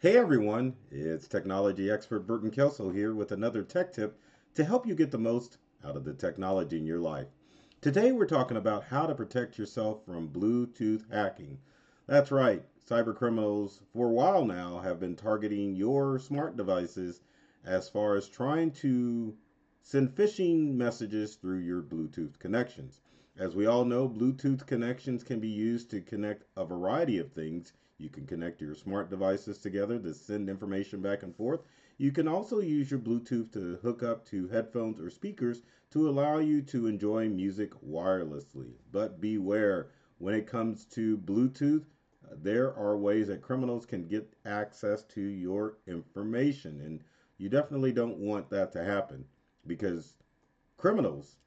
Hey everyone, it's technology expert Burton Kelso here with another tech tip to help you get the most out of the technology in your life. Today we're talking about how to protect yourself from Bluetooth hacking. That's right, cyber criminals for a while now have been targeting your smart devices as far as trying to send phishing messages through your Bluetooth connections. As we all know, Bluetooth connections can be used to connect a variety of things. You can connect your smart devices together to send information back and forth. You can also use your Bluetooth to hook up to headphones or speakers to allow you to enjoy music wirelessly. But beware, when it comes to Bluetooth, there are ways that criminals can get access to your information. And you definitely don't want that to happen because criminals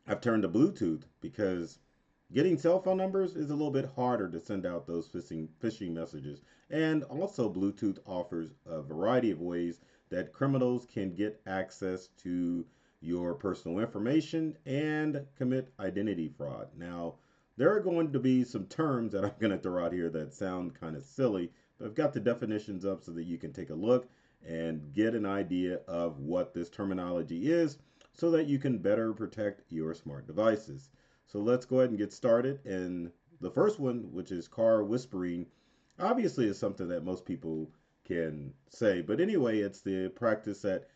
have turned to Bluetooth because getting cell phone numbers is a little bit harder to send out those phishing messages. And also, Bluetooth offers a variety of ways that criminals can get access to your personal information and commit identity fraud. Now, there are going to be some terms that I'm going to throw out here that sound kind of silly, but I've got the definitions up so that you can take a look and get an idea of what this terminology is so that you can better protect your smart devices. So let's go ahead and get started. And the first one, which is car whispering, obviously is something that most people can say. But anyway, it's the practice that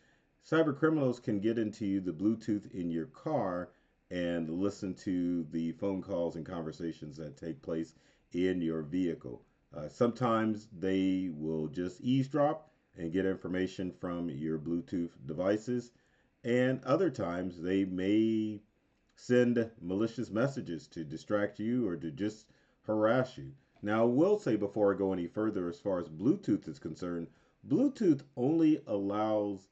cyber criminals can get into the Bluetooth in your car and listen to the phone calls and conversations that take place in your vehicle. Sometimes they will just eavesdrop and get information from your Bluetooth devices, and other times they may send malicious messages to distract you or to just harass you. Now, I will say before I go any further, as far as Bluetooth is concerned, Bluetooth only allows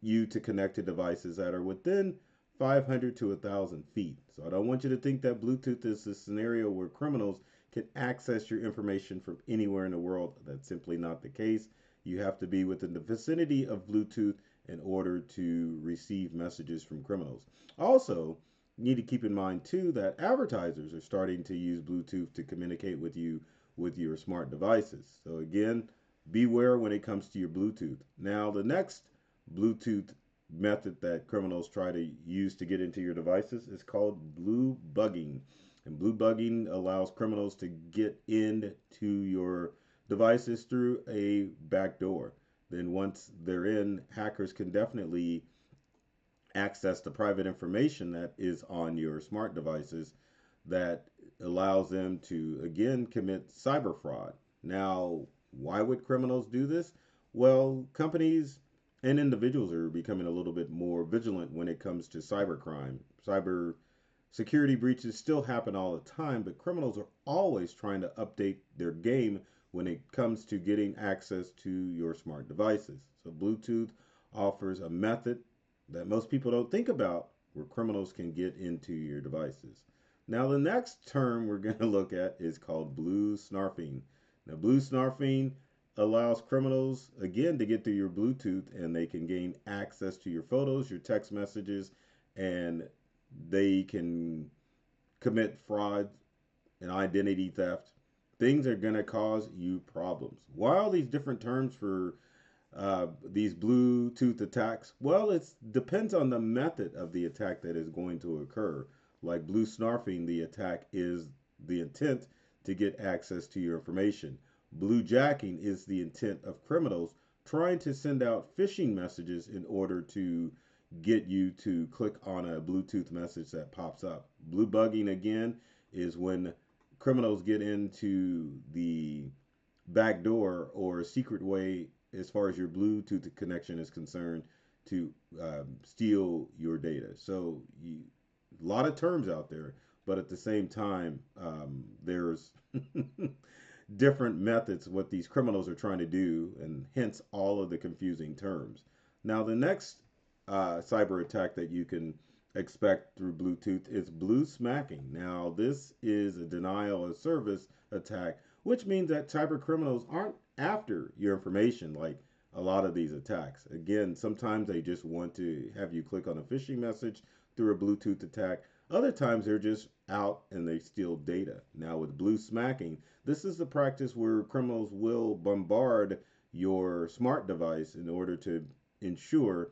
you to connect to devices that are within 500 to 1,000 feet. So I don't want you to think that Bluetooth is a scenario where criminals can access your information from anywhere in the world. That's simply not the case. You have to be within the vicinity of Bluetooth in order to receive messages from criminals. Also, you need to keep in mind too that advertisers are starting to use Bluetooth to communicate with you with your smart devices. So again, beware when it comes to your Bluetooth. Now, the next Bluetooth method that criminals try to use to get into your devices is called blue bugging. And blue bugging allows criminals to get into your devices through a back door. Then once they're in, hackers can definitely access the private information that is on your smart devices that allows them to again commit cyber fraud. Now, why would criminals do this? Well, companies and individuals are becoming a little bit more vigilant when it comes to cybercrime. Cyber security breaches still happen all the time, but criminals are always trying to update their game when it comes to getting access to your smart devices. So, Bluetooth offers a method that most people don't think about where criminals can get into your devices. Now, the next term we're going to look at is called blue snarfing. Now, blue snarfing allows criminals, again, to get through your Bluetooth and they can gain access to your photos, your text messages, and they can commit fraud and identity theft. Things are going to cause you problems. Why all these different terms for these Bluetooth attacks? Well, it depends on the method of the attack that is going to occur. Like blue snarfing, the attack is the intent to get access to your information. Blue jacking is the intent of criminals trying to send out phishing messages in order to get you to click on a Bluetooth message that pops up. Blue bugging, again, is when criminals get into the back door or secret way as far as your Bluetooth connection is concerned to steal your data. So a lot of terms out there, but at the same time, there's different methods what these criminals are trying to do, and hence all of the confusing terms. Now, the next cyber attack that you can expect through Bluetooth is blue smacking. Now, this is a denial of service attack, which means that cyber criminals aren't after your information like a lot of these attacks. Again, sometimes they just want to have you click on a phishing message through a Bluetooth attack. Other times they're just out and they steal data. Now, with blue smacking, this is the practice where criminals will bombard your smart device in order to ensure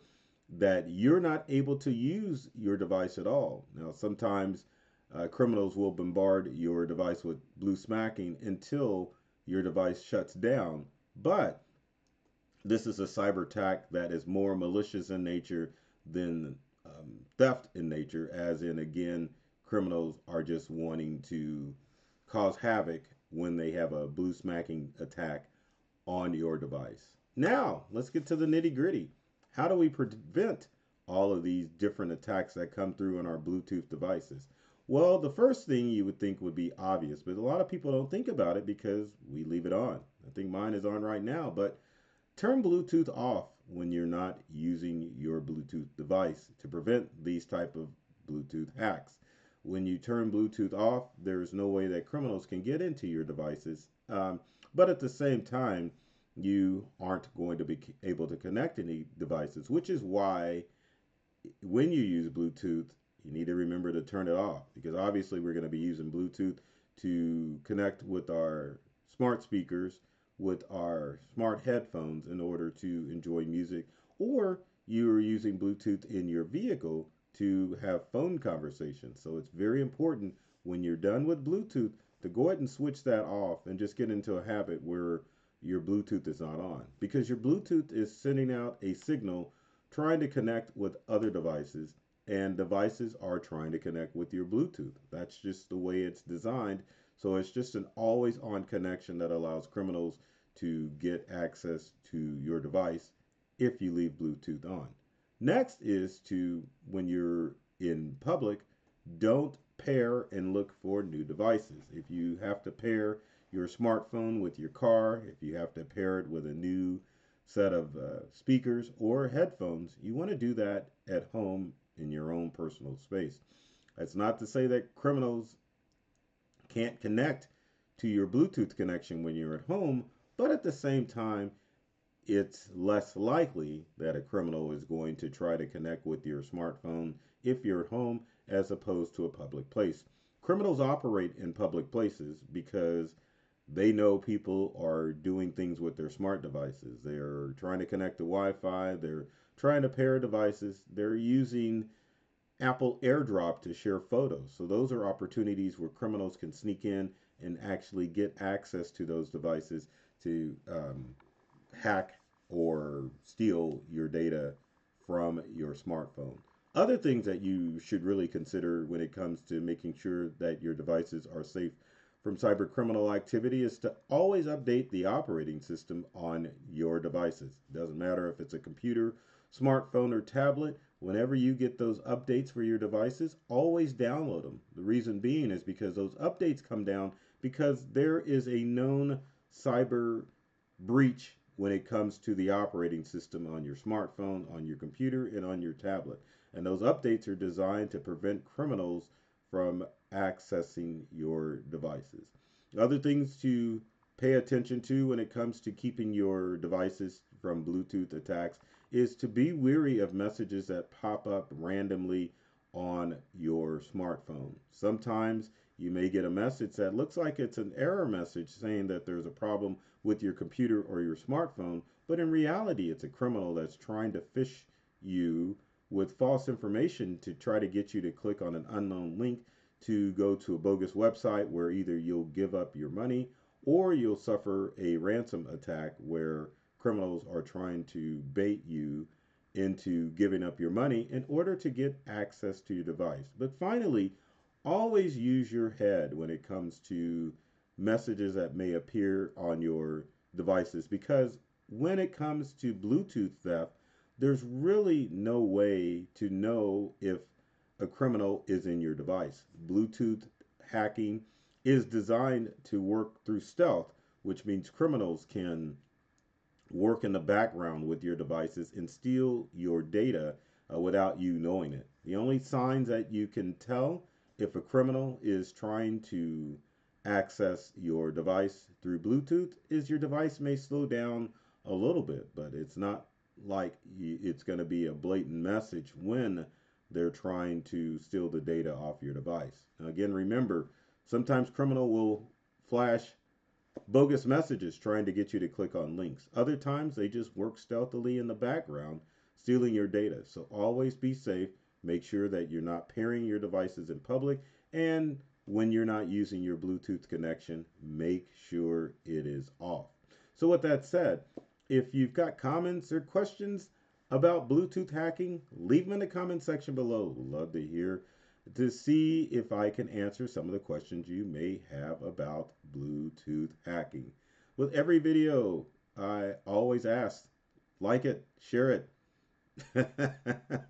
that you're not able to use your device at all. Now, sometimes criminals will bombard your device with blue smacking until your device shuts down. But this is a cyber attack that is more malicious in nature than theft in nature, as in, again, criminals are just wanting to cause havoc when they have a blue smacking attack on your device. Now, let's get to the nitty gritty. How do we prevent all of these different attacks that come through on our Bluetooth devices? Well, the first thing you would think would be obvious, but a lot of people don't think about it because we leave it on. I think mine is on right now, but turn Bluetooth off when you're not using your Bluetooth device to prevent these type of Bluetooth hacks. When you turn Bluetooth off, there's no way that criminals can get into your devices. But at the same time, you aren't going to be able to connect any devices, which is why when you use Bluetooth, you need to remember to turn it off because obviously we're going to be using Bluetooth to connect with our smart speakers, with our smart headphones in order to enjoy music, or you're using Bluetooth in your vehicle to have phone conversations. So it's very important when you're done with Bluetooth to go ahead and switch that off and just get into a habit where your Bluetooth is not on because your Bluetooth is sending out a signal trying to connect with other devices and devices are trying to connect with your Bluetooth. That's just the way it's designed. So it's just an always on connection that allows criminals to get access to your device if you leave Bluetooth on. Next is to, when you're in public, don't pair and look for new devices. If you have to pair your smartphone with your car, if you have to pair it with a new set of speakers or headphones, you want to do that at home in your own personal space. That's not to say that criminals can't connect to your Bluetooth connection when you're at home, but at the same time, it's less likely that a criminal is going to try to connect with your smartphone if you're at home as opposed to a public place. Criminals operate in public places because they know people are doing things with their smart devices. They're trying to connect to Wi Fi, they're trying to pair devices, they're using Apple AirDrop to share photos. So those are opportunities where criminals can sneak in and actually get access to those devices to hack or steal your data from your smartphone. Other things that you should really consider when it comes to making sure that your devices are safe from cyber criminal activity is to always update the operating system on your devices. Doesn't matter if it's a computer, smartphone, or tablet. Whenever you get those updates for your devices, always download them. The reason being is because those updates come down because there is a known cyber breach when it comes to the operating system on your smartphone, on your computer, and on your tablet. And those updates are designed to prevent criminals from accessing your devices. Other things to pay attention to when it comes to keeping your devices from Bluetooth attacks is to be wary of messages that pop up randomly on your smartphone. Sometimes you may get a message that looks like it's an error message saying that there's a problem with your computer or your smartphone, but in reality, it's a criminal that's trying to phish you with false information to try to get you to click on an unknown link to go to a bogus website where either you'll give up your money or you'll suffer a ransom attack where criminals are trying to bait you into giving up your money in order to get access to your device. But finally, always use your head when it comes to messages that may appear on your devices because when it comes to Bluetooth theft, there's really no way to know if a criminal is in your device. Bluetooth hacking is designed to work through stealth, which means criminals can work in the background with your devices and steal your data without you knowing it. The only signs that you can tell if a criminal is trying to access your device through Bluetooth is your device may slow down a little bit, but it's not like it's going to be a blatant message when they're trying to steal the data off your device. Now, again, remember, sometimes criminal will flash bogus messages trying to get you to click on links. Other times they just work stealthily in the background, stealing your data. So always be safe. Make sure that you're not pairing your devices in public. And when you're not using your Bluetooth connection, make sure it is off. So, with that said, if you've got comments or questions about Bluetooth hacking, leave them in the comment section below. Love to hear to see if I can answer some of the questions you may have about Bluetooth hacking. With every video, I always ask, like it, share it,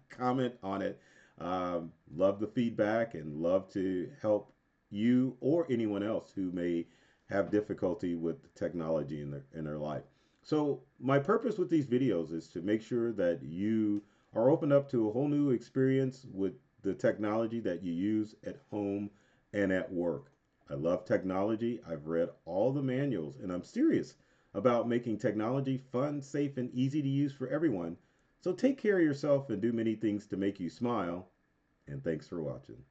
comment on it. Love the feedback and love to help you or anyone else who may have difficulty with technology in their life. So my purpose with these videos is to make sure that you are opened up to a whole new experience with the technology that you use at home and at work. I love technology. I've read all the manuals and I'm serious about making technology fun, safe, and easy to use for everyone. So take care of yourself and do many things to make you smile. And thanks for watching.